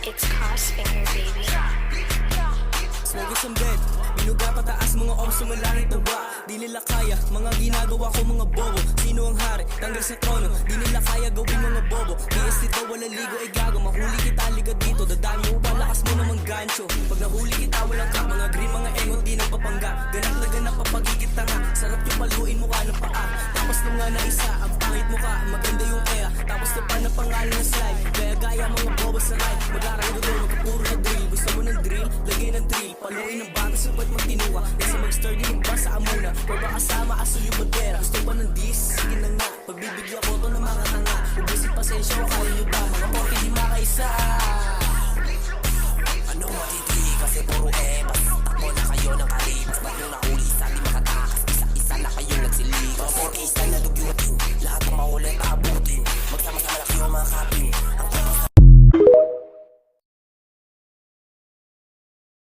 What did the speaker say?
It's Crossfinger, baby. Swagger sa bed, binuga pataas mga oms sumalangit na ba? Di nila kaya, mga ginagawa ko mga bobo. Sino ang hari, tanggal sa trono, di nila kaya gawin mga bobo. PS dito, wala ligo ay gago, mahuli kita liga dito. Dadami mo ba, lakas mo namang gancho. Pag nahuli kita, walang ka, mga green, mga engot, di nagpapangga. Ganap na ganap, papagigit nga. Sarap yung paluin mo ka ng paa. Tapos nung nga na isa, ang pangit mo ka, maganda yung kaya. Tapos na pa na pangalan na slide, kaya gaya mga bobo sa ride. Mag-aral ko doon, magkapuro na drill. Gusto mo ng drill, lagay ng drill. Paluin ng bata, sabat magtinuwa. Kasi mag-sturdy yung basa amuna. Pag kasama, asul yung bandera. Gusto ba ng dis? Sige na nga. Pagbibigyan ko to ng mga tanga. Ubusin pasensya, kaya nyo ba? Mga porke di makaisa.